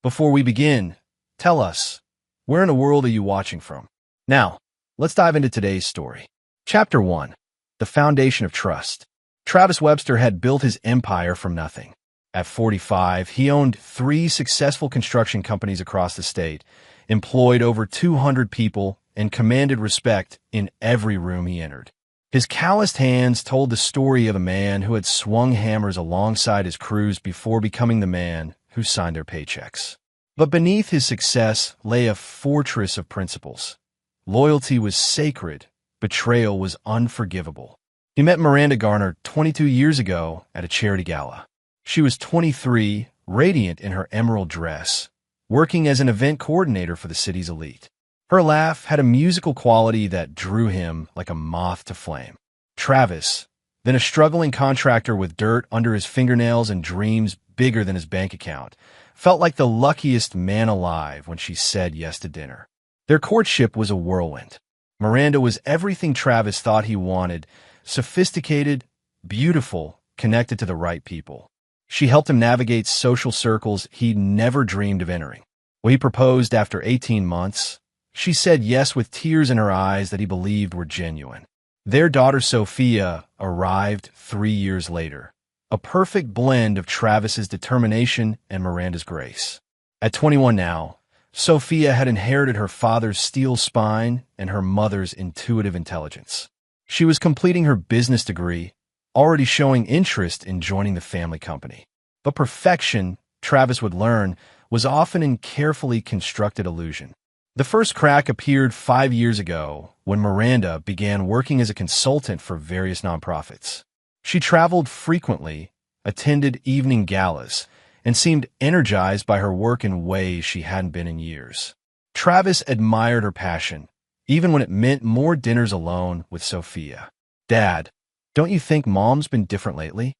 Before we begin, tell us, where in the world are you watching from? Now, let's dive into today's story. Chapter 1. The Foundation of Trust. Travis Webster had built his empire from nothing. At 45, he owned 3 successful construction companies across the state, employed over 200 people, and commanded respect in every room he entered. His calloused hands told the story of a man who had swung hammers alongside his crews before becoming the man who signed their paychecks. But beneath his success lay a fortress of principles. Loyalty was sacred, betrayal was unforgivable. He met Miranda Garner 22 years ago at a charity gala. She was 23, radiant in her emerald dress, working as an event coordinator for the city's elite. Her laugh had a musical quality that drew him like a moth to flame. Travis, then a struggling contractor with dirt under his fingernails and dreams bigger than his bank account, felt like the luckiest man alive when she said yes to dinner. Their courtship was a whirlwind. Miranda was everything Travis thought he wanted: sophisticated, beautiful, connected to the right people. She helped him navigate social circles he'd never dreamed of entering. When he proposed after 18 months, she said yes with tears in her eyes that he believed were genuine. Their daughter Sophia arrived 3 years later, a perfect blend of Travis's determination and Miranda's grace. At 21 now, Sophia had inherited her father's steel spine and her mother's intuitive intelligence. She was completing her business degree, already showing interest in joining the family company. But perfection, Travis would learn, was often a carefully constructed illusion. The first crack appeared 5 years ago when Miranda began working as a consultant for various nonprofits. She traveled frequently, attended evening galas, and seemed energized by her work in ways she hadn't been in years. Travis admired her passion, even when it meant more dinners alone with Sophia. "Dad, don't you think Mom's been different lately?"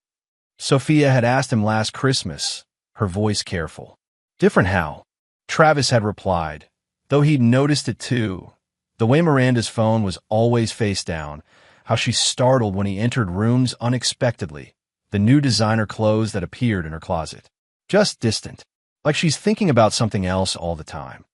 Sophia had asked him last Christmas, her voice careful. "Different how?" Travis had replied, though he'd noticed it too. The way Miranda's phone was always face down, how she startled when he entered rooms unexpectedly, the new designer clothes that appeared in her closet. Just distant, like she's thinking about something else all the time.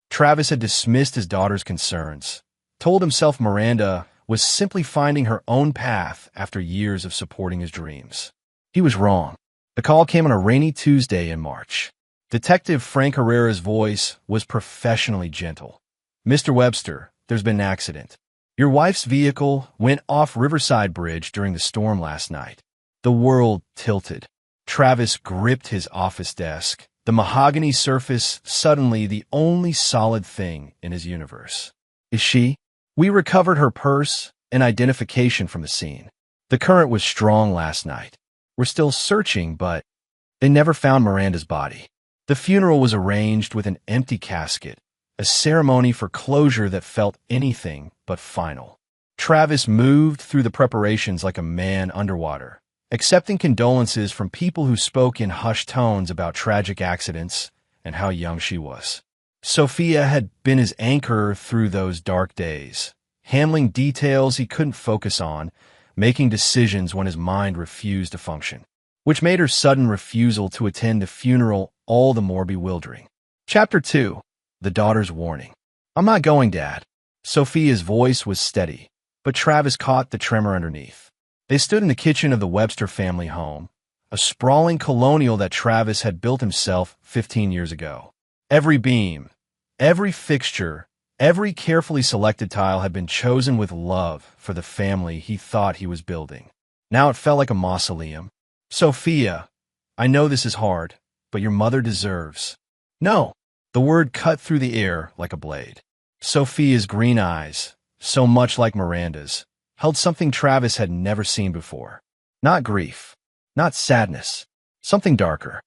Travis had dismissed his daughter's concerns, told himself Miranda was simply finding her own path after years of supporting his dreams. He was wrong. The call came on a rainy Tuesday in March. Detective Frank Herrera's voice was professionally gentle. "Mr. Webster, there's been an accident. Your wife's vehicle went off Riverside Bridge during the storm last night." The world tilted. Travis gripped his office desk, the mahogany surface suddenly the only solid thing in his universe. "Is she?" "We recovered her purse and identification from the scene. The current was strong last night. We're still searching, but they never found Miranda's body." The funeral was arranged with an empty casket, a ceremony for closure that felt anything but final. Travis moved through the preparations like a man underwater, accepting condolences from people who spoke in hushed tones about tragic accidents and how young she was. Sophia had been his anchor through those dark days, handling details he couldn't focus on, making decisions when his mind refused to function, which made her sudden refusal to attend the funeral all the more bewildering. Chapter 2. The Daughter's Warning. "I'm not going, Dad." Sophia's voice was steady, but Travis caught the tremor underneath. They stood in the kitchen of the Webster family home, a sprawling colonial that Travis had built himself 15 years ago. Every beam, every fixture, every carefully selected tile had been chosen with love for the family he thought he was building. Now it felt like a mausoleum. "Sophia, I know this is hard, but your mother deserves—" "No." The word cut through the air like a blade. Sophia's green eyes, so much like Miranda's, held something Travis had never seen before. Not grief, not sadness, something darker.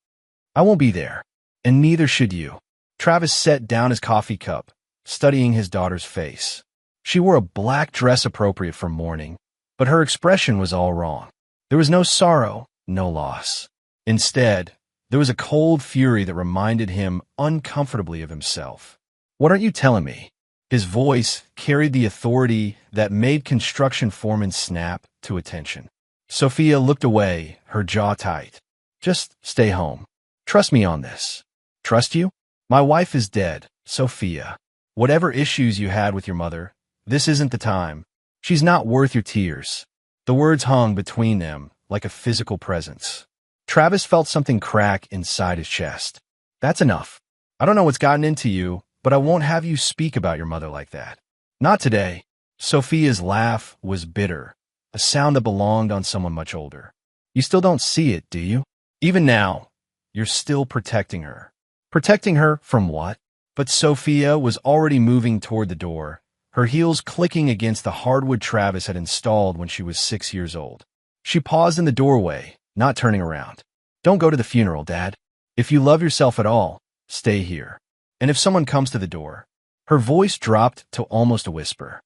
"I won't be there, and neither should you." Travis set down his coffee cup, studying his daughter's face. She wore a black dress appropriate for mourning, but her expression was all wrong. There was no sorrow, no loss. Instead, there was a cold fury that reminded him uncomfortably of himself. "What aren't you telling me?" His voice carried the authority that made construction foremen snap to attention. Sophia looked away, her jaw tight. "Just stay home. Trust me on this." Trust you? My wife is dead, Sophia. Whatever issues you had with your mother, this isn't the time. She's not worth your tears. The words hung between them like a physical presence. Travis felt something crack inside his chest. That's enough. I don't know what's gotten into you, but I won't have you speak about your mother like that. Not today. Sophia's laugh was bitter, a sound that belonged on someone much older. You still don't see it, do you? Even now, you're still protecting her. Protecting her from what? But Sophia was already moving toward the door, her heels clicking against the hardwood Travis had installed when she was 6 years old. She paused in the doorway, not turning around. Don't go to the funeral, Dad. If you love yourself at all, stay here. And if someone comes to the door, her voice dropped to almost a whisper.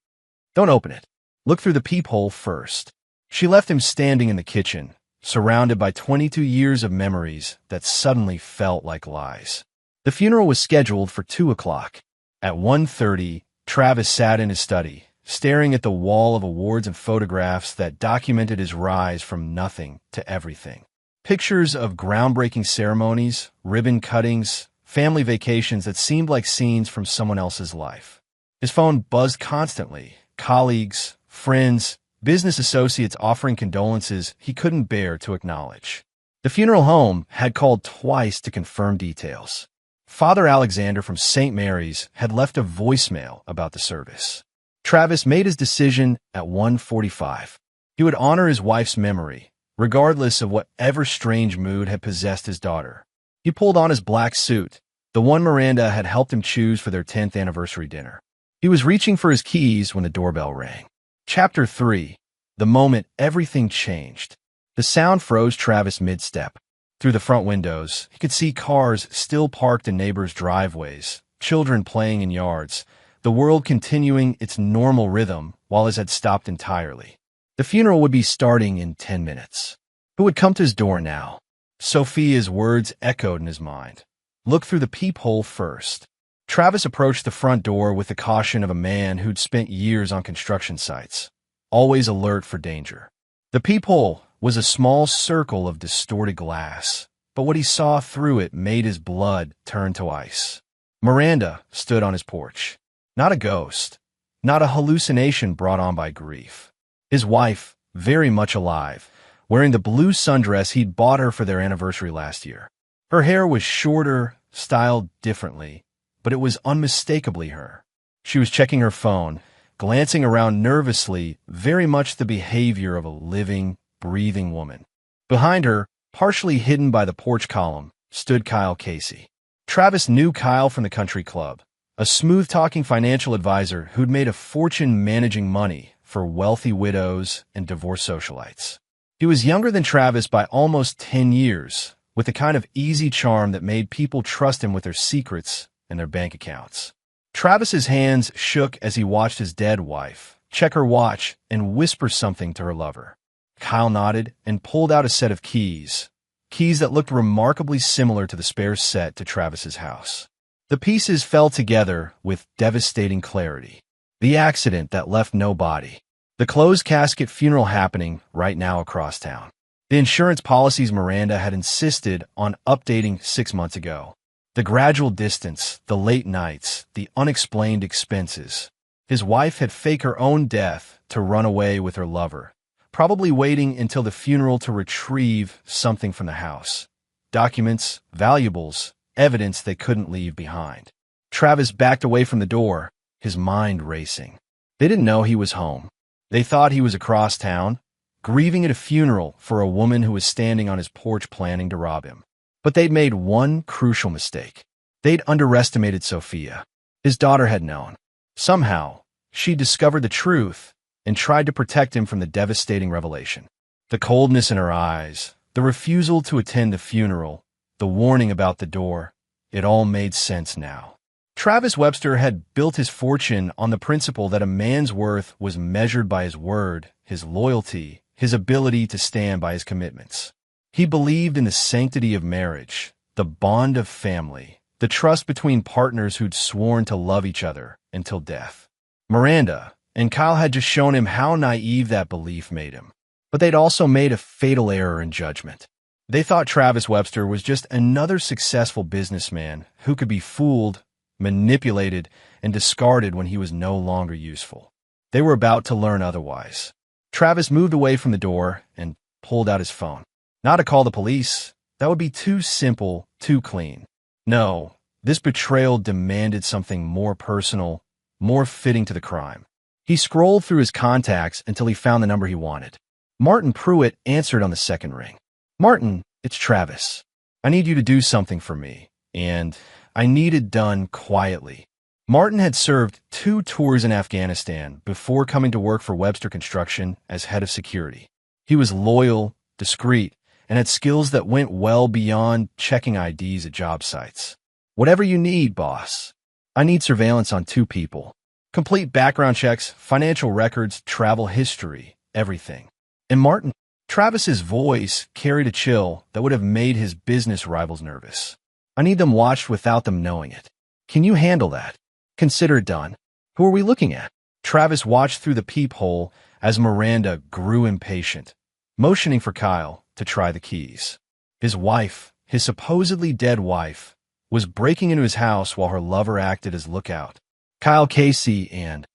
Don't open it. Look through the peephole first. She left him standing in the kitchen, surrounded by 22 years of memories that suddenly felt like lies. The funeral was scheduled for 2 o'clock. At 1:30, Travis sat in his study, staring at the wall of awards and photographs that documented his rise from nothing to everything. Pictures of groundbreaking ceremonies, ribbon cuttings, family vacations that seemed like scenes from someone else's life. His phone buzzed constantly. Colleagues, friends, business associates offering condolences he couldn't bear to acknowledge. The funeral home had called twice to confirm details. Father Alexander from St. Mary's had left a voicemail about the service. Travis made his decision at 1:45. He would honor his wife's memory, regardless of whatever strange mood had possessed his daughter. He pulled on his black suit, the one Miranda had helped him choose for their 10th anniversary dinner. He was reaching for his keys when the doorbell rang. Chapter 3. The moment everything changed. The sound froze Travis mid-step. Through the front windows, he could see cars still parked in neighbors' driveways, children playing in yards, the world continuing its normal rhythm while his had stopped entirely. The funeral would be starting in 10 minutes. Who would come to his door now? Sophia's words echoed in his mind. Look through the peephole first. Travis approached the front door with the caution of a man who'd spent years on construction sites, always alert for danger. The peephole was a small circle of distorted glass, but what he saw through it made his blood turn to ice. Miranda stood on his porch. Not a ghost, not a hallucination brought on by grief. His wife, very much alive, wearing the blue sundress he'd bought her for their anniversary last year. Her hair was shorter, styled differently, but it was unmistakably her. She was checking her phone, glancing around nervously, very much the behavior of a living, breathing woman. Behind her, partially hidden by the porch column, stood Kyle Casey. Travis knew Kyle from the country club, a smooth-talking financial advisor who'd made a fortune managing money for wealthy widows and divorced socialites. He was younger than Travis by almost 10 years, with the kind of easy charm that made people trust him with their secrets and their bank accounts. Travis's hands shook as he watched his dead wife check her watch and whisper something to her lover. Kyle nodded and pulled out a set of keys that looked remarkably similar to the spare set to Travis's house. The pieces fell together with devastating clarity. The accident that left no body. The closed casket funeral happening right now across town. The insurance policies Miranda had insisted on updating 6 months ago. The gradual distance, the late nights, the unexplained expenses. His wife had faked her own death to run away with her lover, probably waiting until the funeral to retrieve something from the house. Documents, valuables, evidence they couldn't leave behind. Travis backed away from the door, his mind racing. They didn't know he was home. They thought he was across town, grieving at a funeral for a woman who was standing on his porch planning to rob him. But they'd made one crucial mistake. They'd underestimated Sophia. His daughter had known. Somehow, she discovered the truth and tried to protect him from the devastating revelation. The coldness in her eyes, the refusal to attend the funeral, the warning about the door, it all made sense now. Travis Webster had built his fortune on the principle that a man's worth was measured by his word, his loyalty, his ability to stand by his commitments. He believed in the sanctity of marriage, the bond of family, the trust between partners who'd sworn to love each other until death. Miranda and Kyle had just shown him how naive that belief made him. But they'd also made a fatal error in judgment. They thought Travis Webster was just another successful businessman who could be fooled, manipulated, and discarded when he was no longer useful. They were about to learn otherwise. Travis moved away from the door and pulled out his phone. Not to call the police. That would be too simple, too clean. No, this betrayal demanded something more personal, more fitting to the crime. He scrolled through his contacts until he found the number he wanted. Martin Pruitt answered on the second ring. "Martin, it's Travis. I need you to do something for me, and I need it done quietly." Martin had served 2 tours in Afghanistan before coming to work for Webster Construction as head of security. He was loyal, discreet, and had skills that went well beyond checking IDs at job sites. "Whatever you need, boss. I need surveillance on 2 people. Complete background checks, financial records, travel history, everything." And Travis's voice carried a chill that would have made his business rivals nervous. "I need them watched without them knowing it. Can you handle that? Consider it done." "Who are we looking at?" Travis watched through the peephole as Miranda grew impatient, motioning for Kyle to try the keys. His wife, his supposedly dead wife, was breaking into his house while her lover acted as lookout. "Kyle Casey and—"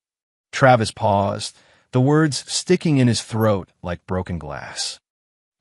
Travis paused, the words sticking in his throat like broken glass.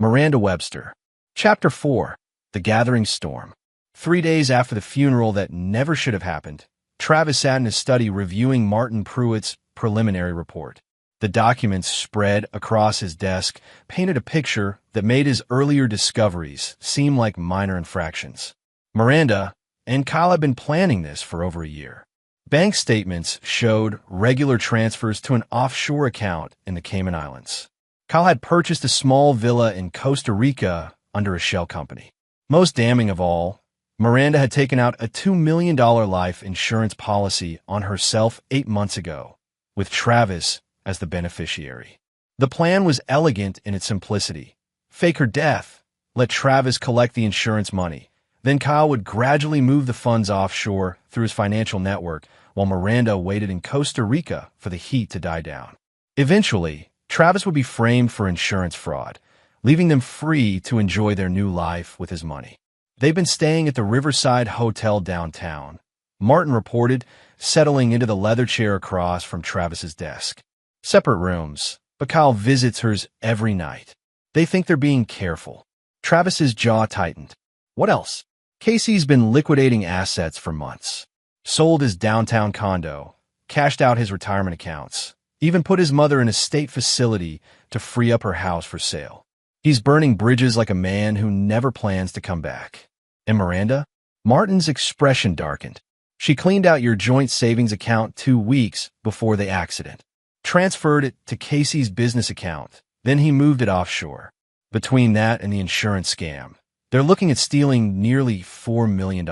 Miranda Webster. Chapter 4. The Gathering Storm. 3 days after the funeral that never should have happened, Travis sat in his study reviewing Martin Pruitt's preliminary report. The documents spread across his desk painted a picture that made his earlier discoveries seem like minor infractions. Miranda and Kyle had been planning this for over a year. Bank statements showed regular transfers to an offshore account in the Cayman Islands. Kyle had purchased a small villa in Costa Rica under a shell company. Most damning of all, Miranda had taken out a $2 million life insurance policy on herself 8 months ago, with Travis as the beneficiary. The plan was elegant in its simplicity. Fake her death, let Travis collect the insurance money. Then Kyle would gradually move the funds offshore through his financial network while Miranda waited in Costa Rica for the heat to die down. Eventually, Travis would be framed for insurance fraud, leaving them free to enjoy their new life with his money. They'd been staying at the Riverside Hotel downtown, Martin reported, settling into the leather chair across from Travis's desk. Separate rooms, but Kyle visits hers every night. They think they're being careful. Travis's jaw tightened. What else? Casey's been liquidating assets for months. Sold his downtown condo, cashed out his retirement accounts, even put his mother in a state facility to free up her house for sale. He's burning bridges like a man who never plans to come back. And Miranda? Martin's expression darkened. She cleaned out your joint savings account 2 weeks before the accident. Transferred it to Casey's business account. Then he moved it offshore. Between that and the insurance scam, they're looking at stealing nearly $4 million.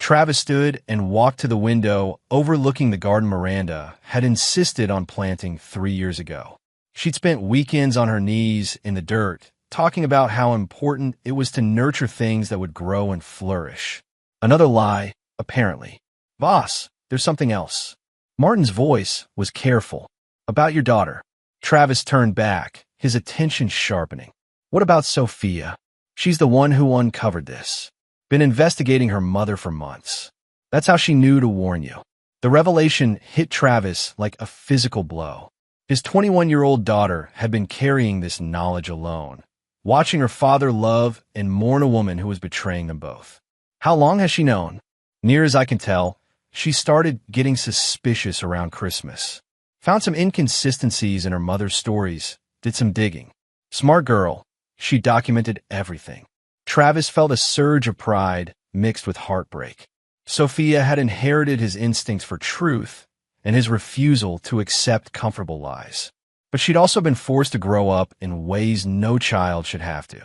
Travis stood and walked to the window overlooking the garden Miranda had insisted on planting 3 years ago. She'd spent weekends on her knees in the dirt, talking about how important it was to nurture things that would grow and flourish. Another lie, apparently. Boss, there's something else. Martin's voice was careful. About your daughter. Travis turned back, his attention sharpening. What about Sophia? She's the one who uncovered this. Been investigating her mother for months. That's how she knew to warn you. The revelation hit Travis like a physical blow. His 21-year-old daughter had been carrying this knowledge alone, watching her father love and mourn a woman who was betraying them both. How long has she known? Near as I can tell, she started getting suspicious around Christmas. Found some inconsistencies in her mother's stories, did some digging. Smart girl, she documented everything. Travis felt a surge of pride mixed with heartbreak. Sophia had inherited his instincts for truth and his refusal to accept comfortable lies. But she'd also been forced to grow up in ways no child should have to.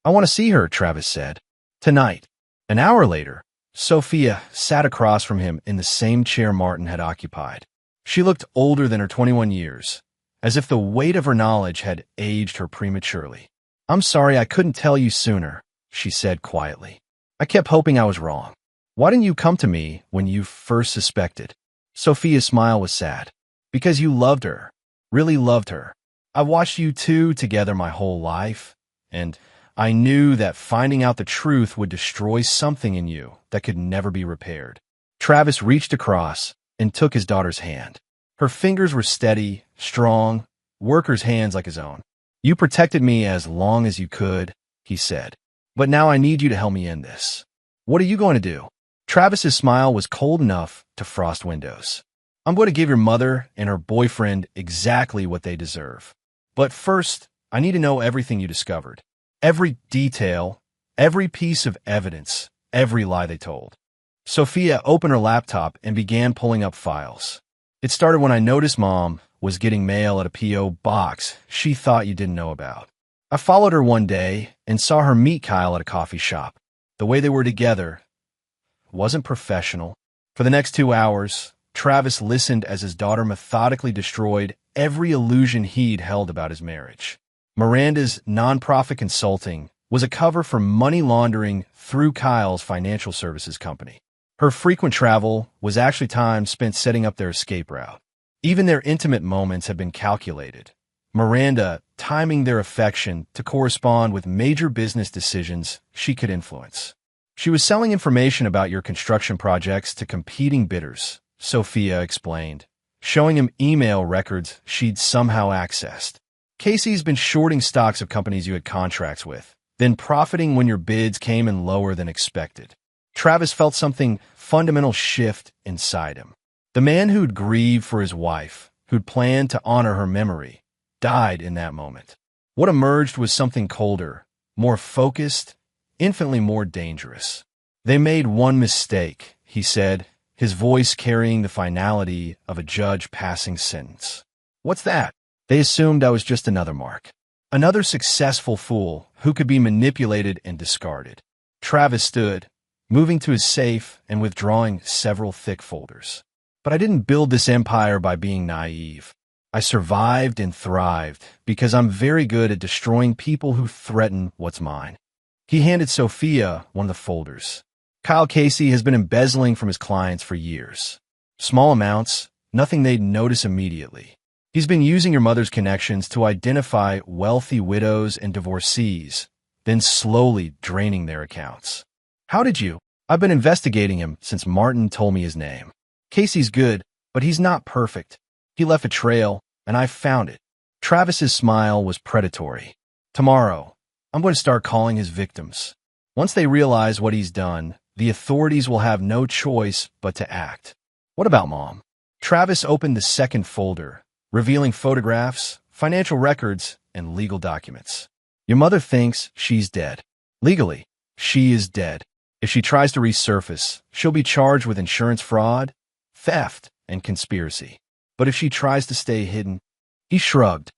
I want to see her, Travis said. Tonight. An hour later, Sophia sat across from him in the same chair Martin had occupied. She looked older than her 21 years, as if the weight of her knowledge had aged her prematurely. I'm sorry I couldn't tell you sooner, she said quietly. I kept hoping I was wrong. Why didn't you come to me when you first suspected? Sophia's smile was sad. Because you loved her. Really loved her. I've watched you two together my whole life, and I knew that finding out the truth would destroy something in you that could never be repaired. Travis reached across and took his daughter's hand. Her fingers were steady, strong, worker's hands like his own. You protected me as long as you could, he said. But now I need you to help me end this. What are you going to do? Travis's smile was cold enough to frost windows. I'm going to give your mother and her boyfriend exactly what they deserve. But first, I need to know everything you discovered. Every detail, every piece of evidence, every lie they told. Sophia opened her laptop and began pulling up files. It started when I noticed Mom was getting mail at a P.O. box she thought you didn't know about. I followed her one day and saw her meet Kyle at a coffee shop. The way they were together wasn't professional. For the next 2 hours, Travis listened as his daughter methodically destroyed every illusion he'd held about his marriage. Miranda's nonprofit consulting was a cover for money laundering through Kyle's financial services company. Her frequent travel was actually time spent setting up their escape route. Even their intimate moments had been calculated. Miranda timing their affection to correspond with major business decisions she could influence. She was selling information about your construction projects to competing bidders, Sophia explained, showing him email records she'd somehow accessed. Casey's been shorting stocks of companies you had contracts with, then profiting when your bids came in lower than expected. Travis felt something fundamental shift inside him. The man who'd grieved for his wife, who'd planned to honor her memory, died in that moment. What emerged was something colder, more focused, infinitely more dangerous. They made one mistake, he said, his voice carrying the finality of a judge passing sentence. What's that? They assumed I was just another Mark. Another successful fool who could be manipulated and discarded. Travis stood, moving to his safe and withdrawing several thick folders. But I didn't build this empire by being naive. I survived and thrived because I'm very good at destroying people who threaten what's mine. He handed Sophia one of the folders. Kyle Casey has been embezzling from his clients for years. Small amounts, nothing they'd notice immediately. He's been using your mother's connections to identify wealthy widows and divorcees, then slowly draining their accounts. How did you? I've been investigating him since Martin told me his name. Casey's good, but he's not perfect. He left a trail, and I found it. Travis's smile was predatory. Tomorrow, I'm going to start calling his victims. Once they realize what he's done, the authorities will have no choice but to act. What about Mom? Travis opened the second folder, revealing photographs, financial records, and legal documents. Your mother thinks she's dead. Legally, she is dead. If she tries to resurface, she'll be charged with insurance fraud, theft, and conspiracy. But if she tries to stay hidden, he shrugged.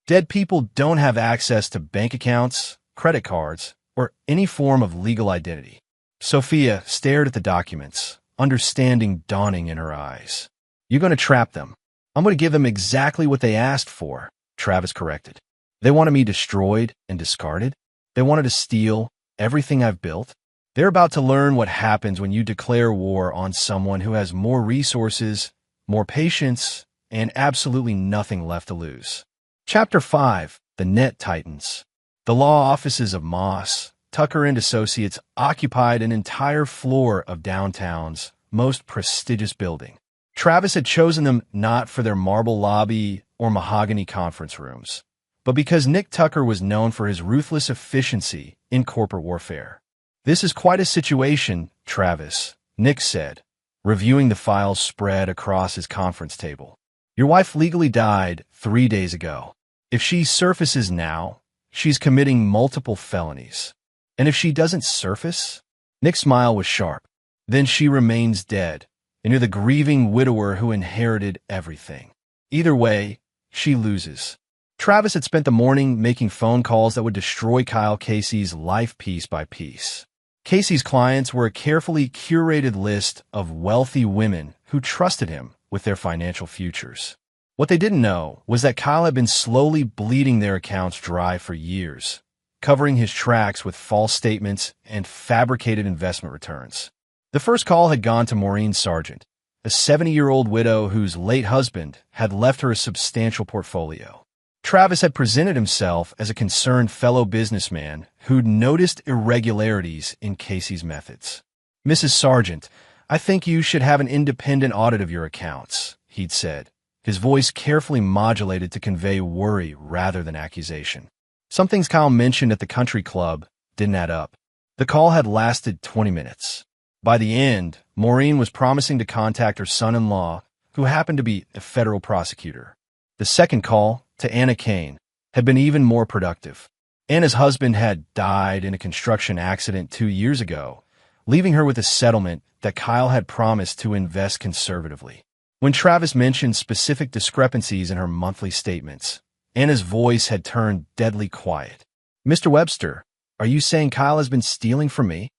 Dead people don't have access to bank accounts, credit cards, or any form of legal identity. Sophia stared at the documents, understanding dawning in her eyes. You're going to trap them. I'm going to give them exactly what they asked for, Travis corrected. They wanted me destroyed and discarded. They wanted to steal everything I've built. They're about to learn what happens when you declare war on someone who has more resources, more patience, and absolutely nothing left to lose. Chapter 5, The Net Titans. The law offices of Moss, Tucker and Associates occupied an entire floor of downtown's most prestigious building. Travis had chosen them not for their marble lobby or mahogany conference rooms, but because Nick Tucker was known for his ruthless efficiency in corporate warfare. This is quite a situation, Travis, Nick said, reviewing the files spread across his conference table. Your wife legally died 3 days ago. If she surfaces now, she's committing multiple felonies. And if she doesn't surface, Nick's smile was sharp. Then she remains dead, and you're the grieving widower who inherited everything. Either way, she loses. Travis had spent the morning making phone calls that would destroy Kyle Casey's life piece by piece. Casey's clients were a carefully curated list of wealthy women who trusted him with their financial futures. What they didn't know was that Kyle had been slowly bleeding their accounts dry for years, covering his tracks with false statements and fabricated investment returns. The first call had gone to Maureen Sargent, a 70-year-old widow whose late husband had left her a substantial portfolio. Travis had presented himself as a concerned fellow businessman who'd noticed irregularities in Casey's methods. "Mrs. Sargent, I think you should have an independent audit of your accounts," he'd said, his voice carefully modulated to convey worry rather than accusation. Some things Kyle mentioned at the country club didn't add up. The call had lasted 20 minutes. By the end, Maureen was promising to contact her son-in-law, who happened to be a federal prosecutor. The second call, to Anna Kane, had been even more productive. Anna's husband had died in a construction accident 2 years ago, leaving her with a settlement that Kyle had promised to invest conservatively. When Travis mentioned specific discrepancies in her monthly statements, Anna's voice had turned deadly quiet. "Mr. Webster, are you saying Kyle has been stealing from me?"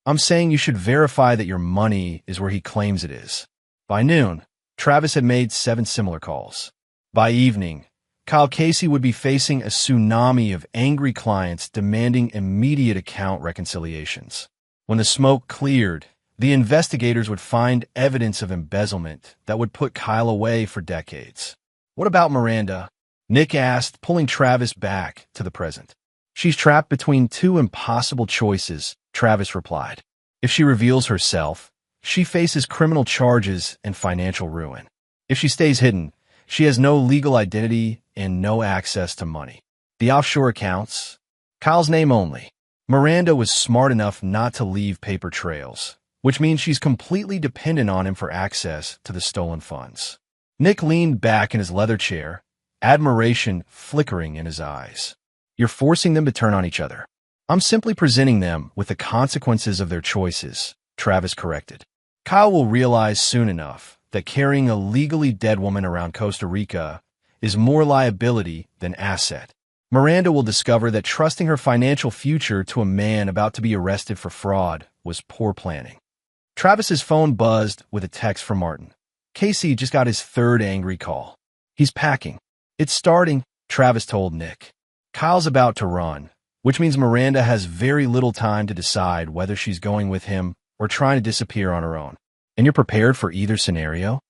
"I'm saying you should verify that your money is where he claims it is." By noon, Travis had made 7 similar calls. By evening, Kyle Casey would be facing a tsunami of angry clients demanding immediate account reconciliations. When the smoke cleared, the investigators would find evidence of embezzlement that would put Kyle away for decades. "What about Miranda?" Nick asked, pulling Travis back to the present. "She's trapped between 2 impossible choices," Travis replied. "If she reveals herself, she faces criminal charges and financial ruin. If she stays hidden, she has no legal identity and no access to money. The offshore accounts? Kyle's name only. Miranda was smart enough not to leave paper trails, which means she's completely dependent on him for access to the stolen funds." Nick leaned back in his leather chair, admiration flickering in his eyes. "You're forcing them to turn on each other." "I'm simply presenting them with the consequences of their choices," Travis corrected. "Kyle will realize soon enough that carrying a legally dead woman around Costa Rica is more liability than asset. Miranda will discover that trusting her financial future to a man about to be arrested for fraud was poor planning." Travis's phone buzzed with a text from Martin. Casey just got his 3rd angry call. "He's packing." "It's starting," Travis told Nick. "Kyle's about to run, which means Miranda has very little time to decide whether she's going with him or trying to disappear on her own. And you're prepared for either scenario?"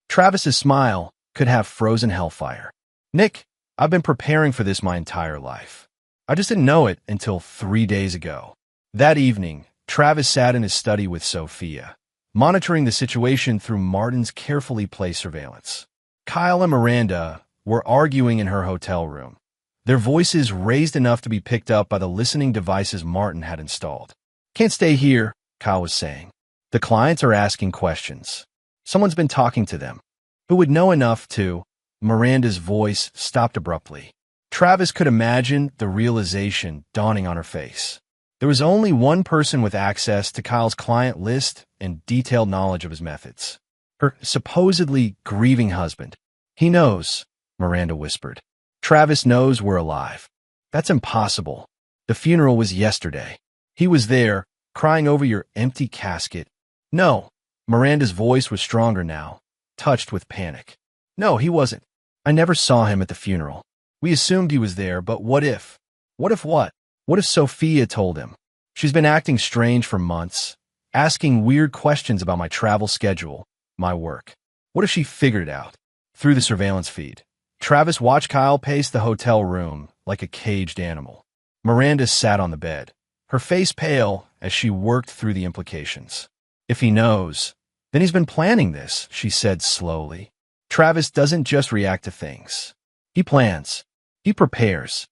Travis's smile could have frozen hellfire. "Nick, I've been preparing for this my entire life. I just didn't know it until 3 days ago." That evening, Travis sat in his study with Sophia, monitoring the situation through Martin's carefully placed surveillance. Kyle and Miranda were arguing in her hotel room, their voices raised enough to be picked up by the listening devices Martin had installed. "Can't stay here," Kyle was saying. "The clients are asking questions. Someone's been talking to them. Who would know enough to—" Miranda's voice stopped abruptly. Travis could imagine the realization dawning on her face. There was only one person with access to Kyle's client list and detailed knowledge of his methods. Her supposedly grieving husband. "He knows," Miranda whispered. "Travis knows we're alive." "That's impossible. The funeral was yesterday. He was there, crying over your empty casket." "No." Miranda's voice was stronger now, touched with panic. "No, he wasn't. I never saw him at the funeral. We assumed he was there, but what if? What if what? What if Sophia told him? She's been acting strange for months, asking weird questions about my travel schedule, my work. What if she figured it out?" Through the surveillance feed, Travis watched Kyle pace the hotel room like a caged animal. Miranda sat on the bed, her face pale as she worked through the implications. "If he knows, then he's been planning this," she said slowly. "Travis doesn't just react to things. He plans. He prepares.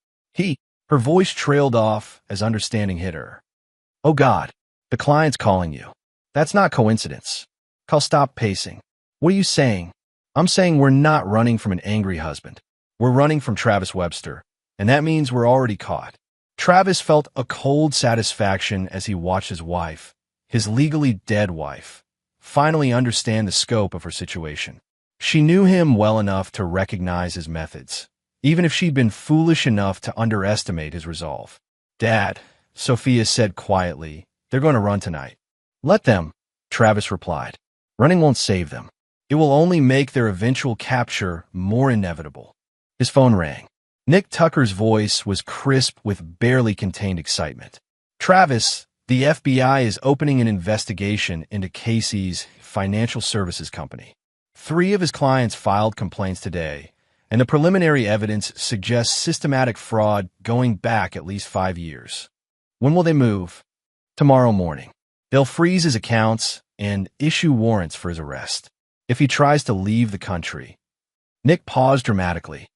Her voice trailed off as understanding hit her. "Oh God, the client's calling you. That's not coincidence." Kyle stopped pacing. "What are you saying?" "I'm saying we're not running from an angry husband. We're running from Travis Webster, and that means we're already caught." Travis felt a cold satisfaction as he watched his wife, his legally dead wife, finally understand the scope of her situation. She knew him well enough to recognize his methods, even if she'd been foolish enough to underestimate his resolve. "Dad," Sophia said quietly, "they're going to run tonight." "Let them," Travis replied. "Running won't save them. It will only make their eventual capture more inevitable." His phone rang. Nick Tucker's voice was crisp with barely contained excitement. "Travis, the FBI is opening an investigation into Casey's financial services company. 3 of his clients filed complaints today, and the preliminary evidence suggests systematic fraud going back at least 5 years. When will they move? Tomorrow morning. They'll freeze his accounts and issue warrants for his arrest if he tries to leave the country. Nick paused dramatically.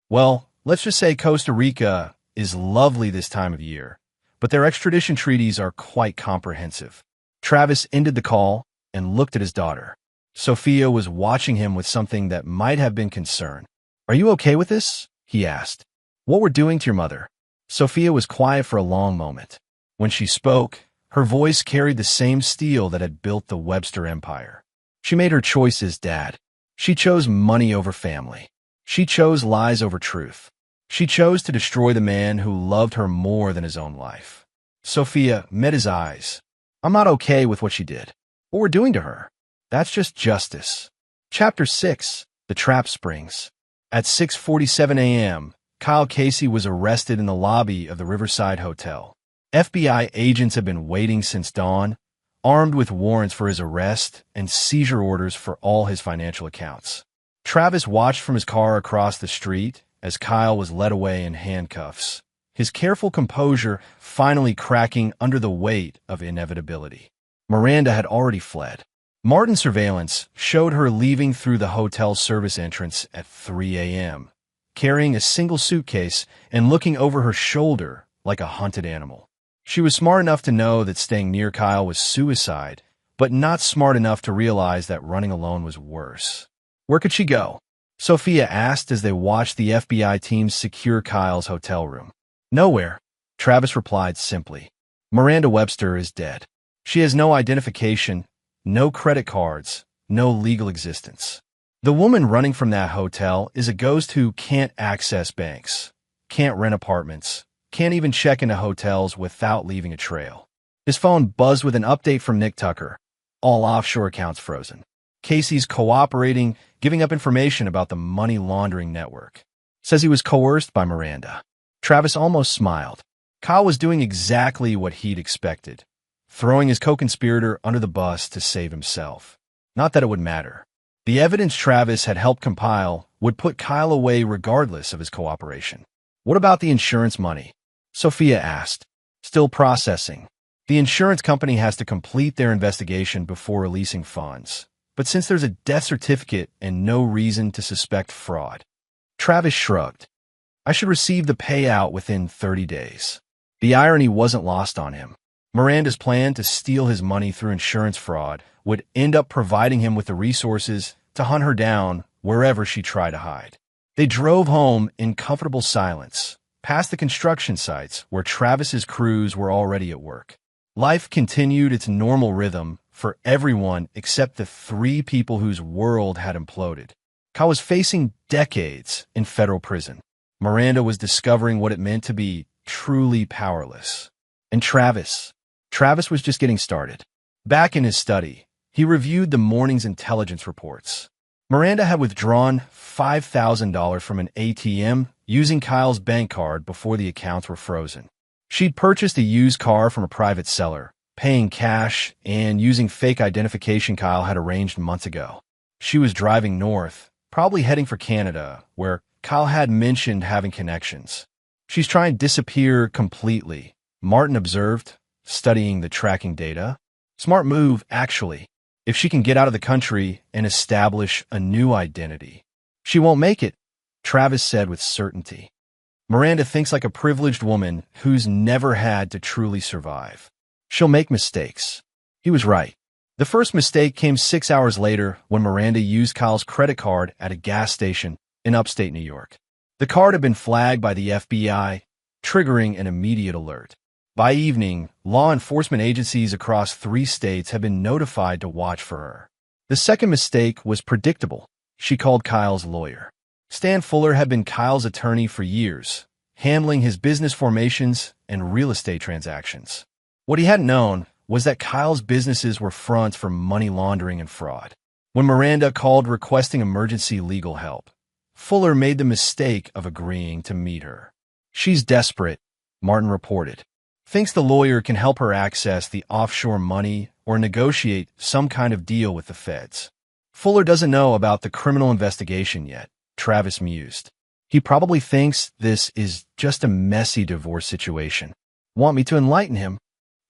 Well, let's just say Costa Rica is lovely this time of year, but their extradition treaties are quite comprehensive. Travis ended the call and looked at his daughter. Sophia was watching him with something that might have been concern. Are you okay with this? He asked. What we're doing to your mother? Sophia was quiet for a long moment. When she spoke, her voice carried the same steel that had built the Webster empire. She made her choices, Dad. She chose money over family. She chose lies over truth. She chose to destroy the man who loved her more than his own life. Sophia met his eyes. I'm not okay with what she did. What we're doing to her. That's just justice. Chapter 6. The Trap Springs. At 6:47 a.m., Kyle Casey was arrested in the lobby of the Riverside Hotel. FBI agents had been waiting since dawn, armed with warrants for his arrest and seizure orders for all his financial accounts. Travis watched from his car across the street as Kyle was led away in handcuffs, his careful composure finally cracking under the weight of inevitability. Miranda had already fled. Martin's surveillance showed her leaving through the hotel service entrance at 3 a.m., carrying a single suitcase and looking over her shoulder like a hunted animal. She was smart enough to know that staying near Kyle was suicide, but not smart enough to realize that running alone was worse. Where could she go? Sophia asked as they watched the FBI team secure Kyle's hotel room. Nowhere, Travis replied simply. Miranda Webster is dead. She has no identification, no credit cards, no legal existence. The woman running from that hotel is a ghost who can't access banks, can't rent apartments, can't even check into hotels without leaving a trail. His phone buzzed with an update from Nick Tucker. All offshore accounts frozen. Casey's cooperating, giving up information about the money laundering network. Says he was coerced by Miranda. Travis almost smiled. Kyle was doing exactly what he'd expected, throwing his co-conspirator under the bus to save himself. Not that it would matter. The evidence Travis had helped compile would put Kyle away regardless of his cooperation. What about the insurance money? Sophia asked. Still processing. The insurance company has to complete their investigation before releasing funds. But since there's a death certificate and no reason to suspect fraud, Travis shrugged. I should receive the payout within 30 days. The irony wasn't lost on him. Miranda's plan to steal his money through insurance fraud would end up providing him with the resources to hunt her down wherever she tried to hide. They drove home in comfortable silence, past the construction sites where Travis's crews were already at work. Life continued its normal rhythm for everyone except the 3 people whose world had imploded. Kyle was facing decades in federal prison. Miranda was discovering what it meant to be truly powerless. And Travis was just getting started. Back in his study, he reviewed the morning's intelligence reports. Miranda had withdrawn $5,000 from an ATM using Kyle's bank card before the accounts were frozen. She'd purchased a used car from a private seller, paying cash and using fake identification Kyle had arranged months ago. She was driving north, probably heading for Canada, where Kyle had mentioned having connections. She's trying to disappear completely, Martin observed, studying the tracking data. Smart move, actually, if she can get out of the country and establish a new identity. She won't make it, Travis said with certainty. Miranda thinks like a privileged woman who's never had to truly survive. She'll make mistakes. He was right. The first mistake came 6 hours later when Miranda used Kyle's credit card at a gas station in upstate New York. The card had been flagged by the FBI, triggering an immediate alert. By evening, law enforcement agencies across 3 states had been notified to watch for her. The second mistake was predictable. She called Kyle's lawyer. Stan Fuller had been Kyle's attorney for years, handling his business formations and real estate transactions. What he hadn't known was that Kyle's businesses were fronts for money laundering and fraud. When Miranda called requesting emergency legal help, Fuller made the mistake of agreeing to meet her. She's desperate, Martin reported. Thinks the lawyer can help her access the offshore money or negotiate some kind of deal with the feds. Fuller doesn't know about the criminal investigation yet, Travis mused. He probably thinks this is just a messy divorce situation. Want me to enlighten him?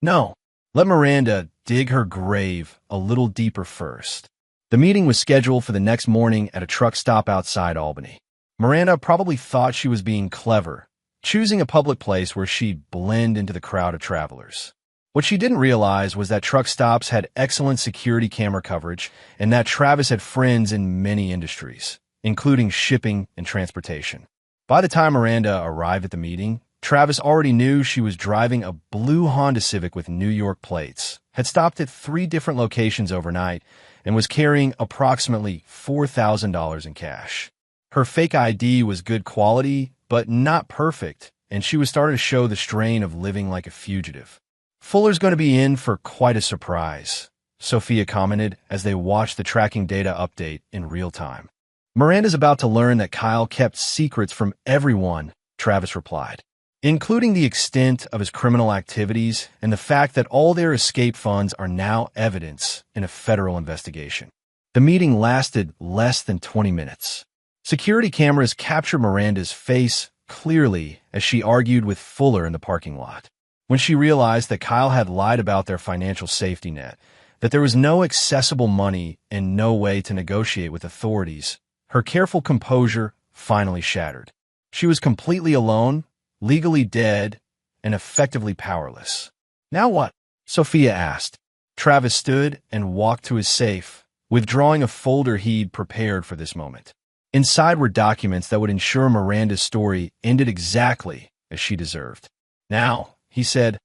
No. Let Miranda dig her grave a little deeper first. The meeting was scheduled for the next morning at a truck stop outside Albany. Miranda probably thought she was being clever, choosing a public place where she'd blend into the crowd of travelers. What she didn't realize was that truck stops had excellent security camera coverage and that Travis had friends in many industries, including shipping and transportation. By the time Miranda arrived at the meeting, Travis already knew she was driving a blue Honda Civic with New York plates, had stopped at 3 different locations overnight, and was carrying approximately $4,000 in cash. Her fake ID was good quality, but not perfect, and she was starting to show the strain of living like a fugitive. Fuller's going to be in for quite a surprise, Sophia commented as they watched the tracking data update in real time. Miranda's about to learn that Kyle kept secrets from everyone, Travis replied, including the extent of his criminal activities and the fact that all their escape funds are now evidence in a federal investigation. The meeting lasted less than 20 minutes. Security cameras captured Miranda's face clearly as she argued with Fuller in the parking lot. When she realized that Kyle had lied about their financial safety net, that there was no accessible money and no way to negotiate with authorities, her careful composure finally shattered. She was completely alone, legally dead, and effectively powerless. Now what? Sophia asked. Travis stood and walked to his safe, withdrawing a folder he'd prepared for this moment. Inside were documents that would ensure Miranda's story ended exactly as she deserved. Now, he said,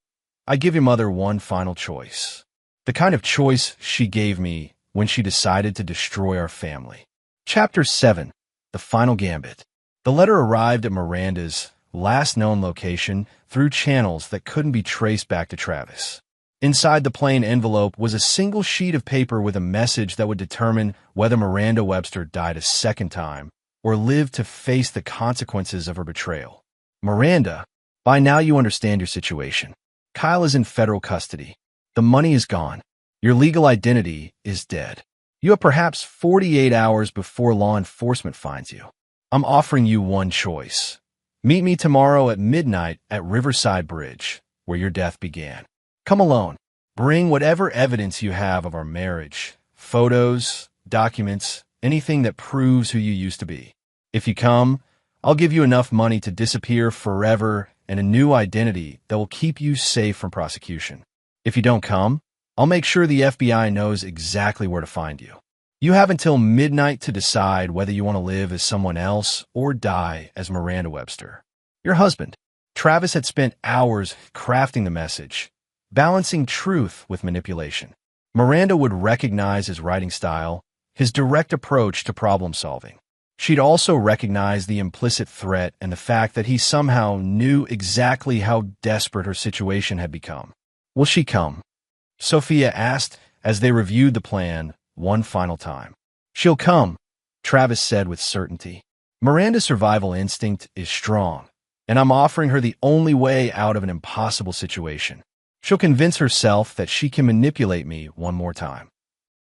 I give your mother one final choice. The kind of choice she gave me when she decided to destroy our family. Chapter 7. The Final Gambit. The letter arrived at Miranda's last known location through channels that couldn't be traced back to Travis. Inside the plain envelope was a single sheet of paper with a message that would determine whether Miranda Webster died a second time or lived to face the consequences of her betrayal. Miranda, by now you understand your situation. Kyle is in federal custody. The money is gone. Your legal identity is dead. You have perhaps 48 hours before law enforcement finds you. I'm offering you one choice. Meet me tomorrow at midnight at Riverside Bridge, where your death began. Come alone. Bring whatever evidence you have of our marriage, photos, documents, anything that proves who you used to be. If you come, I'll give you enough money to disappear forever and a new identity that will keep you safe from prosecution. If you don't come, I'll make sure the FBI knows exactly where to find you. You have until midnight to decide whether you want to live as someone else or die as Miranda Webster. Your husband. Travis had spent hours crafting the message, balancing truth with manipulation. Miranda would recognize his writing style, his direct approach to problem solving. She'd also recognize the implicit threat and the fact that he somehow knew exactly how desperate her situation had become. Will she come? Sophia asked as they reviewed the plan one final time. She'll come, Travis said with certainty. Miranda's survival instinct is strong, and I'm offering her the only way out of an impossible situation. She'll convince herself that she can manipulate me one more time.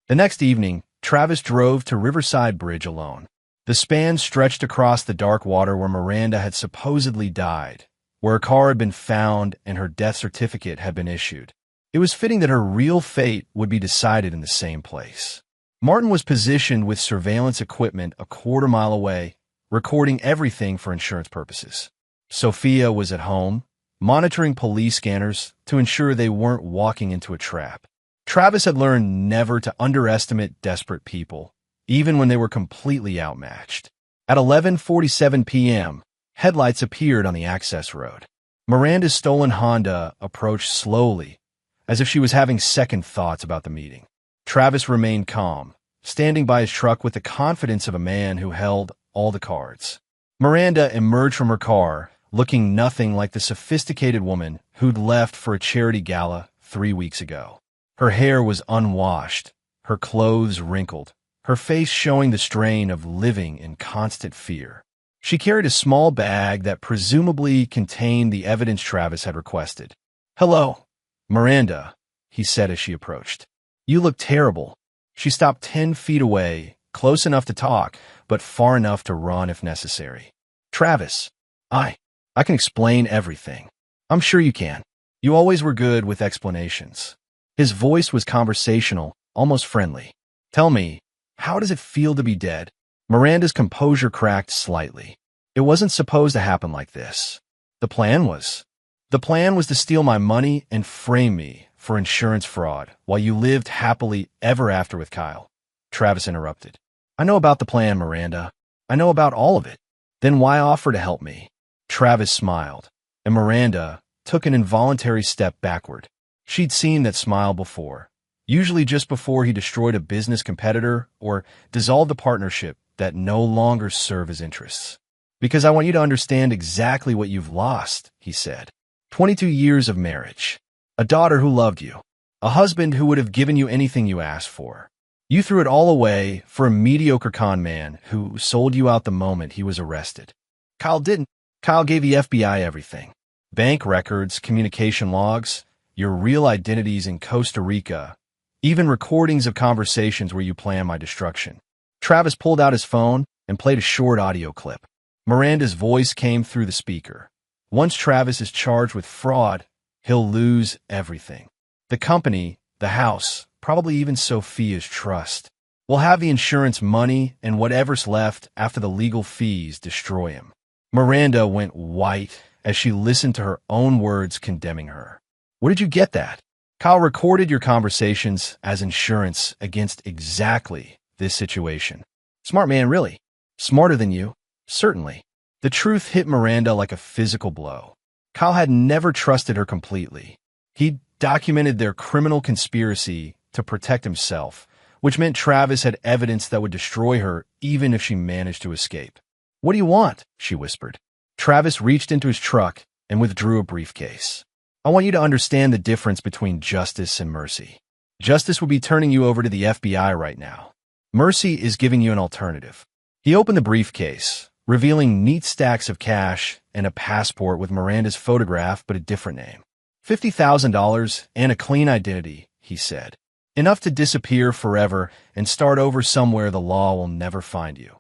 The next evening, Travis drove to Riverside Bridge alone. The span stretched across the dark water where Miranda had supposedly died, where her car had been found and her death certificate had been issued. It was fitting that her real fate would be decided in the same place. Martin was positioned with surveillance equipment a quarter-mile away, recording everything for insurance purposes. Sophia was at home, monitoring police scanners to ensure they weren't walking into a trap. Travis had learned never to underestimate desperate people, even when they were completely outmatched. At 11:47 p.m., headlights appeared on the access road. Miranda's stolen Honda approached slowly, as if she was having second thoughts about the meeting. Travis remained calm, standing by his truck with the confidence of a man who held all the cards. Miranda emerged from her car, looking nothing like the sophisticated woman who'd left for a charity gala 3 weeks ago. Her hair was unwashed, her clothes wrinkled, her face showing the strain of living in constant fear. She carried a small bag that presumably contained the evidence Travis had requested. Hello, Miranda, he said as she approached. You look terrible. She stopped 10 feet away, close enough to talk, but far enough to run if necessary. Travis, I can explain everything. I'm sure you can. You always were good with explanations. His voice was conversational, almost friendly. Tell me, how does it feel to be dead? Miranda's composure cracked slightly. It wasn't supposed to happen like this. The plan was to steal my money and frame me for insurance fraud while you lived happily ever after with Kyle. Travis interrupted. I know about the plan, Miranda. I know about all of it. Then why offer to help me? Travis smiled, and Miranda took an involuntary step backward. She'd seen that smile before, usually just before he destroyed a business competitor or dissolved a partnership that no longer served his interests. Because I want you to understand exactly what you've lost, he said. 22 years of marriage, a daughter who loved you, a husband who would have given you anything you asked for. You threw it all away for a mediocre con man who sold you out the moment he was arrested. Kyle didn't. Kyle gave the FBI everything. Bank records, communication logs, your real identities in Costa Rica, even recordings of conversations where you planned my destruction. Travis pulled out his phone and played a short audio clip. Miranda's voice came through the speaker. Once Travis is charged with fraud, he'll lose everything. The company, the house, probably even Sophia's trust. We'll have the insurance money and whatever's left after the legal fees destroy him. Miranda went white as she listened to her own words condemning her. Where did you get that? Kyle recorded your conversations as insurance against exactly this situation. Smart man, really. Smarter than you. Certainly. The truth hit Miranda like a physical blow. Kyle had never trusted her completely. He'd documented their criminal conspiracy to protect himself, which meant Travis had evidence that would destroy her even if she managed to escape. What do you want? She whispered. Travis reached into his truck and withdrew a briefcase. I want you to understand the difference between justice and mercy. Justice would be turning you over to the FBI right now. Mercy is giving you an alternative. He opened the briefcase, revealing neat stacks of cash and a passport with Miranda's photograph but a different name. $50,000 and a clean identity, he said. Enough to disappear forever and start over somewhere the law will never find you.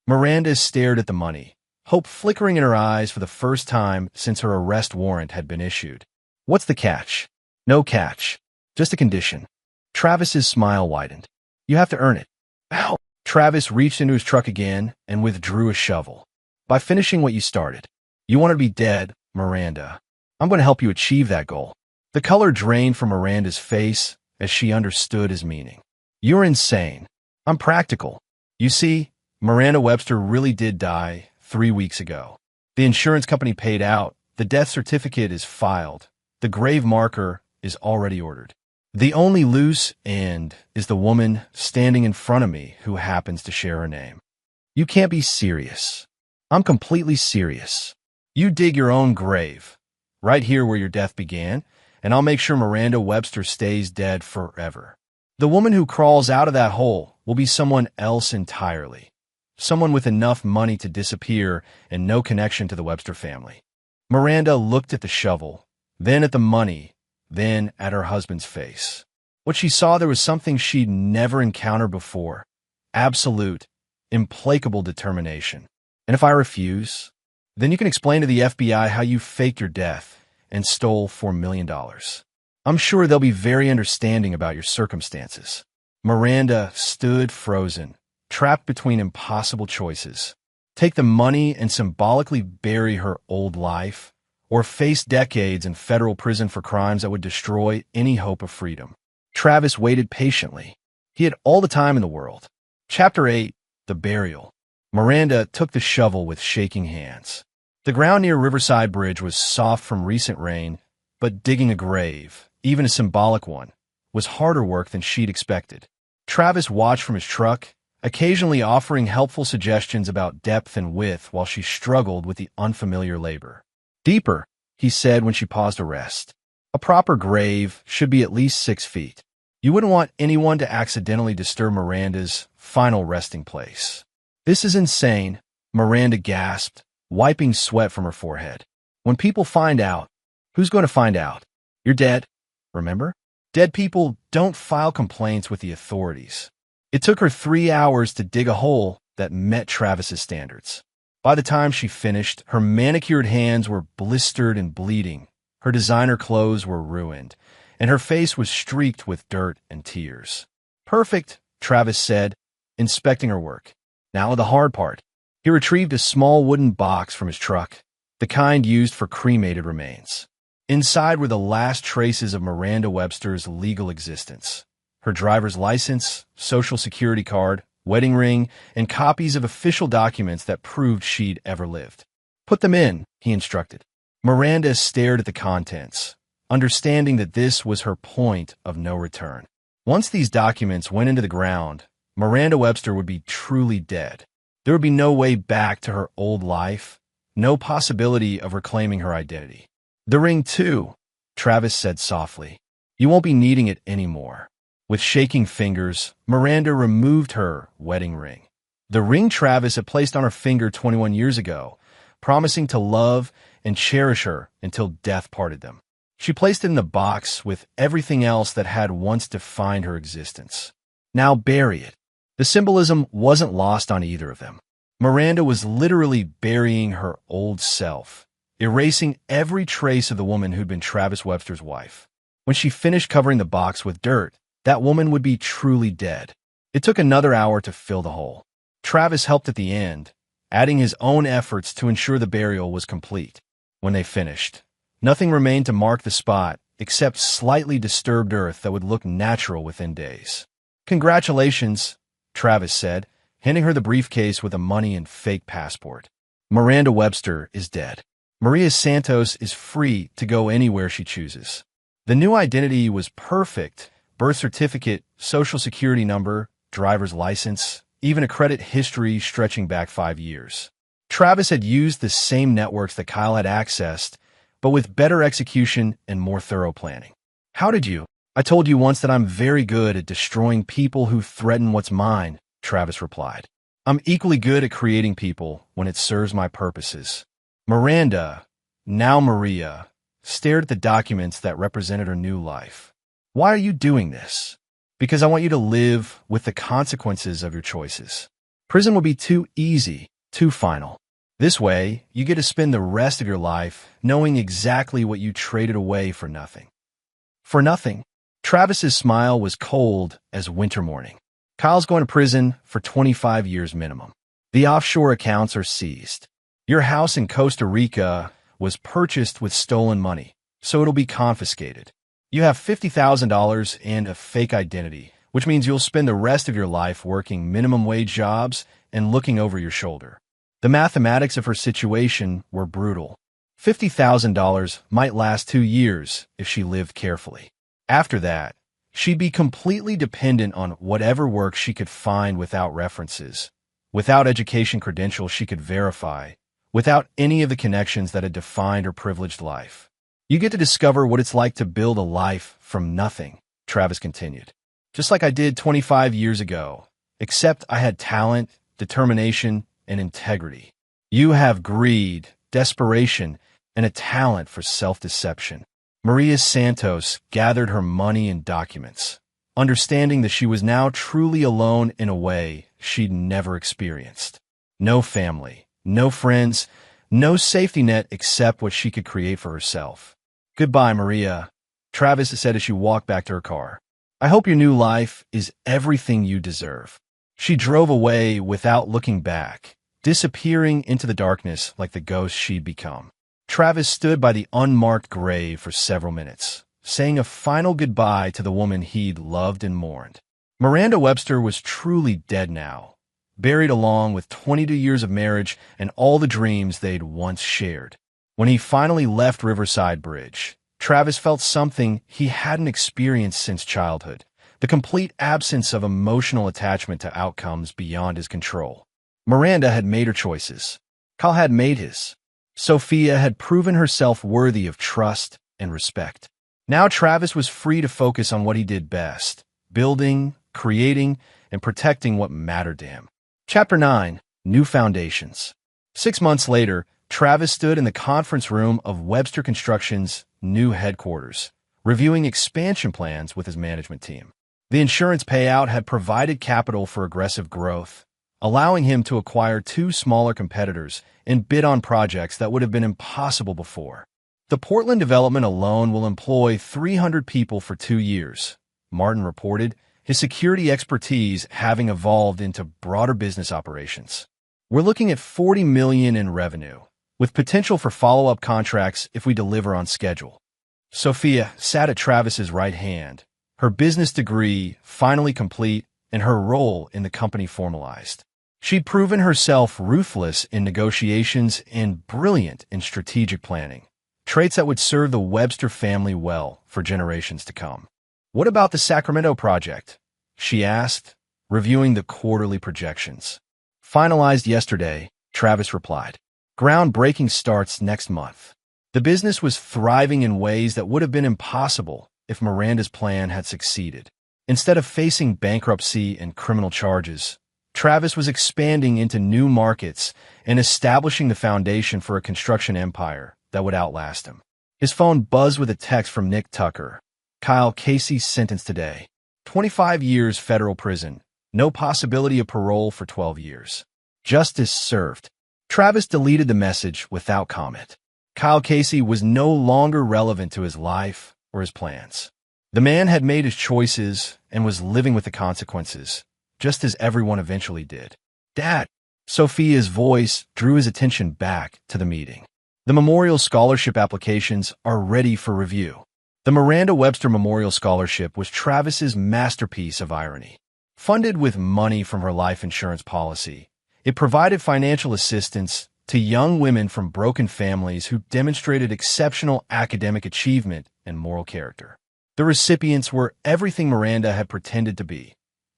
Miranda stared at the money, hope flickering in her eyes for the first time since her arrest warrant had been issued. What's the catch? No catch. Just a condition. Travis's smile widened. You have to earn it. Ow! Travis reached into his truck again and withdrew a shovel. By finishing what you started. You want to be dead, Miranda. I'm going to help you achieve that goal. The color drained from Miranda's face as she understood his meaning. You're insane. I'm practical. You see, Miranda Webster really did die 3 weeks ago. The insurance company paid out. The death certificate is filed. The grave marker is already ordered. The only loose end is the woman standing in front of me who happens to share her name. You can't be serious. I'm completely serious. You dig your own grave, right here where your death began, and I'll make sure Miranda Webster stays dead forever. The woman who crawls out of that hole will be someone else entirely. Someone with enough money to disappear and no connection to the Webster family. Miranda looked at the shovel, then at the money, then at her husband's face. What she saw there was something she'd never encountered before. Absolute, implacable determination. And if I refuse, then you can explain to the FBI how you faked your death and stole $4 million. I'm sure they'll be very understanding about your circumstances. Miranda stood frozen, trapped between impossible choices. Take the money and symbolically bury her old life, or face decades in federal prison for crimes that would destroy any hope of freedom. Travis waited patiently. He had all the time in the world. Chapter 8, The Burial. Miranda took the shovel with shaking hands. The ground near Riverside Bridge was soft from recent rain, but digging a grave, even a symbolic one, was harder work than she'd expected. Travis watched from his truck, occasionally offering helpful suggestions about depth and width while she struggled with the unfamiliar labor. Deeper, he said when she paused to rest. A proper grave should be at least 6 feet. You wouldn't want anyone to accidentally disturb Miranda's final resting place. This is insane, Miranda gasped, wiping sweat from her forehead. When people find out, who's going to find out? You're dead, remember? Dead people don't file complaints with the authorities. It took her 3 hours to dig a hole that met Travis's standards. By the time she finished, her manicured hands were blistered and bleeding, her designer clothes were ruined, and her face was streaked with dirt and tears. "Perfect," Travis said, inspecting her work. Now the hard part. He retrieved a small wooden box from his truck, the kind used for cremated remains. Inside were the last traces of Miranda Webster's legal existence: her driver's license, social security card, wedding ring, and copies of official documents that proved she'd ever lived. "Put them in," he instructed. Miranda stared at the contents, understanding that this was her point of no return. Once these documents went into the ground, Miranda Webster would be truly dead. There would be no way back to her old life, no possibility of reclaiming her identity. "The ring, too," Travis said softly. "You won't be needing it anymore." With shaking fingers, Miranda removed her wedding ring. The ring Travis had placed on her finger 21 years ago, promising to love and cherish her until death parted them. She placed it in the box with everything else that had once defined her existence. "Now bury it." The symbolism wasn't lost on either of them. Miranda was literally burying her old self, erasing every trace of the woman who'd been Travis Webster's wife. When she finished covering the box with dirt, that woman would be truly dead. It took another hour to fill the hole. Travis helped at the end, adding his own efforts to ensure the burial was complete. When they finished, nothing remained to mark the spot except slightly disturbed earth that would look natural within days. "Congratulations," Travis said, handing her the briefcase with the money and fake passport. "Miranda Webster is dead. Maria Santos is free to go anywhere she chooses." The new identity was perfect: birth certificate, social security number, driver's license, even a credit history stretching back 5 years. Travis had used the same networks that Kyle had accessed, but with better execution and more thorough planning. "How did you?" "I told you once that I'm very good at destroying people who threaten what's mine," Travis replied. "I'm equally good at creating people when it serves my purposes." Miranda, now Maria, stared at the documents that represented her new life. "Why are you doing this?" "Because I want you to live with the consequences of your choices. Prison would be too easy, too final. This way, you get to spend the rest of your life knowing exactly what you traded away for nothing." "For nothing?" Travis's smile was cold as winter morning. "Kyle's going to prison for 25 years minimum. The offshore accounts are seized. Your house in Costa Rica was purchased with stolen money, so it'll be confiscated. You have $50,000 and a fake identity, which means you'll spend the rest of your life working minimum wage jobs and looking over your shoulder." The mathematics of her situation were brutal. $50,000 might last 2 years if she lived carefully. After that, she'd be completely dependent on whatever work she could find without references, without education credentials she could verify, without any of the connections that had defined her privileged life. "You get to discover what it's like to build a life from nothing," Travis continued. "Just like I did 25 years ago, except I had talent, determination, and integrity. You have greed, desperation, and a talent for self-deception." Maria Santos gathered her money and documents, understanding that she was now truly alone in a way she'd never experienced. No family, no friends, no safety net except what she could create for herself. "Goodbye, Maria," Travis said as she walked back to her car. "I hope your new life is everything you deserve." She drove away without looking back, disappearing into the darkness like the ghost she'd become. Travis stood by the unmarked grave for several minutes, saying a final goodbye to the woman he'd loved and mourned. Miranda Webster was truly dead now, buried along with 22 years of marriage and all the dreams they'd once shared. When he finally left Riverside Bridge, Travis felt something he hadn't experienced since childhood: the complete absence of emotional attachment to outcomes beyond his control. Miranda had made her choices. Kyle had made his. Sophia had proven herself worthy of trust and respect. Now Travis was free to focus on what he did best: building, creating, and protecting what mattered to him. Chapter 9. New Foundations. 6 months later, Travis stood in the conference room of Webster Construction's new headquarters, reviewing expansion plans with his management team. The insurance payout had provided capital for aggressive growth, allowing him to acquire two smaller competitors and bid on projects that would have been impossible before. The Portland development alone will employ 300 people for 2 years, Martin reported, his security expertise having evolved into broader business operations. We're looking at $40 million in revenue, with potential for follow-up contracts if we deliver on schedule. Sophia sat at Travis's right hand, her business degree finally complete and her role in the company formalized. She'd proven herself ruthless in negotiations and brilliant in strategic planning, traits that would serve the Webster family well for generations to come. "What about the Sacramento project?" she asked, reviewing the quarterly projections. "Finalized yesterday," Travis replied. "Groundbreaking starts next month." The business was thriving in ways that would have been impossible if Miranda's plan had succeeded. Instead of facing bankruptcy and criminal charges, Travis was expanding into new markets and establishing the foundation for a construction empire that would outlast him. His phone buzzed with a text from Nick Tucker. "Kyle Casey sentenced today. 25 years federal prison. No possibility of parole for 12 years. Justice served." Travis deleted the message without comment. Kyle Casey was no longer relevant to his life or his plans. The man had made his choices and was living with the consequences, just as everyone eventually did. "Dad!" Sophia's voice drew his attention back to the meeting. "The Memorial Scholarship applications are ready for review." The Miranda Webster Memorial Scholarship was Travis's masterpiece of irony. Funded with money from her life insurance policy, it provided financial assistance to young women from broken families who demonstrated exceptional academic achievement and moral character. The recipients were everything Miranda had pretended to be: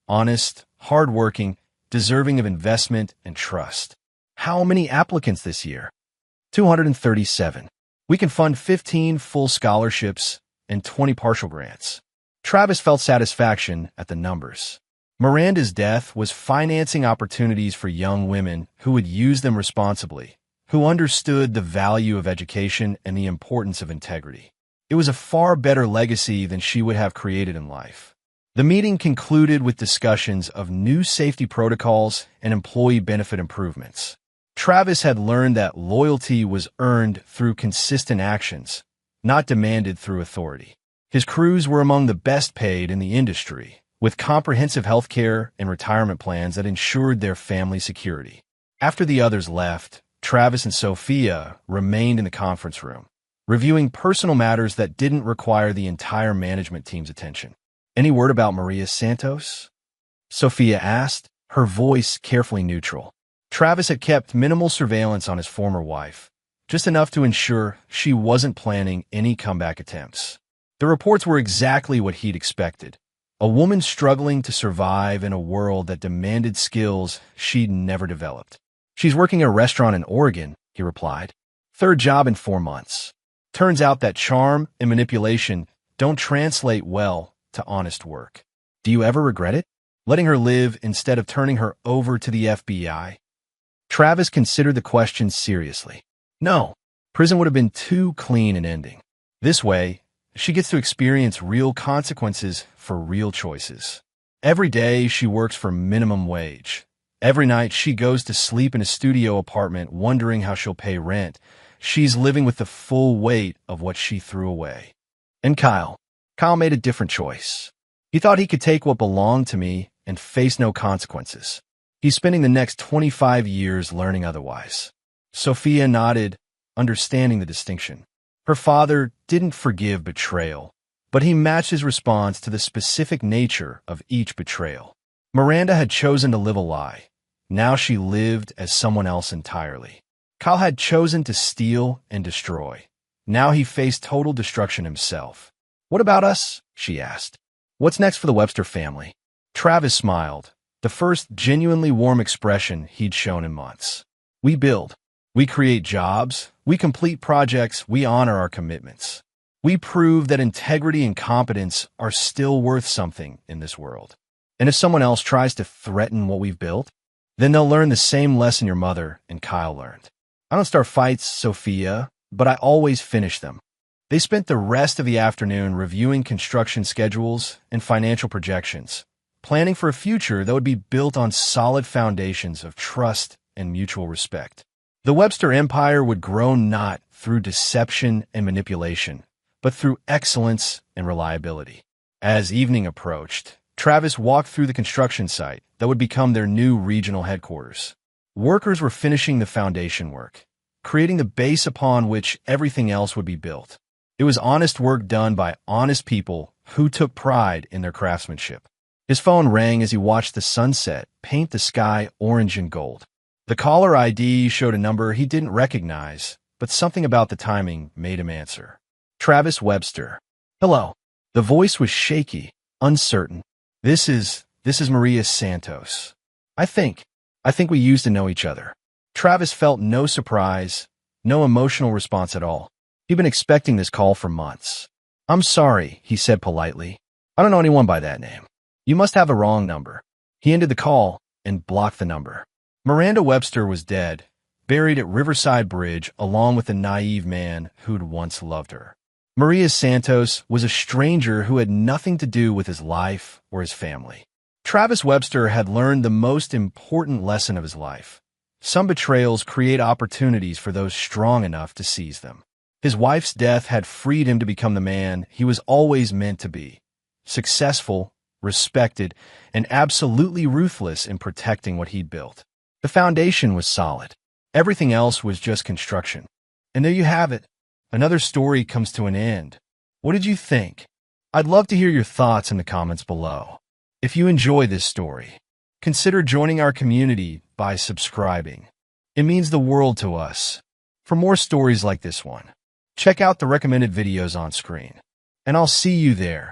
honest, hardworking, deserving of investment and trust. "How many applicants this year?" 237. "We can fund 15 full scholarships and 20 partial grants." Travis felt satisfaction at the numbers. Miranda's death was financing opportunities for young women who would use them responsibly, who understood the value of education and the importance of integrity. It was a far better legacy than she would have created in life. The meeting concluded with discussions of new safety protocols and employee benefit improvements. Travis had learned that loyalty was earned through consistent actions, not demanded through authority. His crews were among the best paid in the industry, with comprehensive health care and retirement plans that ensured their family security. After the others left, Travis and Sophia remained in the conference room, reviewing personal matters that didn't require the entire management team's attention. "Any word about Maria Santos?" Sophia asked, her voice carefully neutral. Travis had kept minimal surveillance on his former wife, just enough to ensure she wasn't planning any comeback attempts. The reports were exactly what he'd expected: a woman struggling to survive in a world that demanded skills she'd never developed. "She's working at a restaurant in Oregon," he replied. "Third job in 4 months. Turns out that charm and manipulation don't translate well to honest work." "Do you ever regret it? Letting her live instead of turning her over to the FBI?" Travis considered the question seriously. "No, prison would have been too clean an ending. This way, she gets to experience real consequences for real choices. Every day she works for minimum wage. Every night she goes to sleep in a studio apartment wondering how she'll pay rent. She's living with the full weight of what she threw away." And Kyle made a different choice. He thought he could take what belonged to me and face no consequences. He's spending the next 25 years learning otherwise. Sophia nodded, understanding the distinction. Her father didn't forgive betrayal, but he matched his response to the specific nature of each betrayal. Miranda had chosen to live a lie. Now she lived as someone else entirely. Kyle had chosen to steal and destroy. Now he faced total destruction himself. "What about us?" she asked. "What's next for the Webster family?" Travis smiled, the first genuinely warm expression he'd shown in months. "We build. We create jobs. We complete projects. We honor our commitments. We prove that integrity and competence are still worth something in this world. And if someone else tries to threaten what we've built, then they'll learn the same lesson your mother and Kyle learned. I don't start fights, Sophia, but I always finish them. They spent the rest of the afternoon reviewing construction schedules and financial projections, planning for a future that would be built on solid foundations of trust and mutual respect. The Webster empire would grow not through deception and manipulation, but through excellence and reliability. As evening approached, Travis walked through the construction site that would become their new regional headquarters. Workers were finishing the foundation work, creating the base upon which everything else would be built. It was honest work done by honest people who took pride in their craftsmanship. His phone rang as he watched the sunset paint the sky orange and gold. The caller ID showed a number he didn't recognize, but something about the timing made him answer. Travis Webster. Hello. The voice was shaky, uncertain. This is Maria Santos. I think we used to know each other. Travis felt no surprise, no emotional response at all. He'd been expecting this call for months. I'm sorry, he said politely. I don't know anyone by that name. You must have the wrong number. He ended the call and blocked the number. Miranda Webster was dead, buried at Riverside Bridge along with the naive man who'd once loved her. Maria Santos was a stranger who had nothing to do with his life or his family. Travis Webster had learned the most important lesson of his life. Some betrayals create opportunities for those strong enough to seize them. His wife's death had freed him to become the man he was always meant to be. Successful, respected, and absolutely ruthless in protecting what he'd built. The foundation was solid. Everything else was just construction. And there you have it. Another story comes to an end. What did you think? I'd love to hear your thoughts in the comments below. If you enjoy this story, consider joining our community by subscribing. It means the world to us. For more stories like this one, check out the recommended videos on screen. And I'll see you there.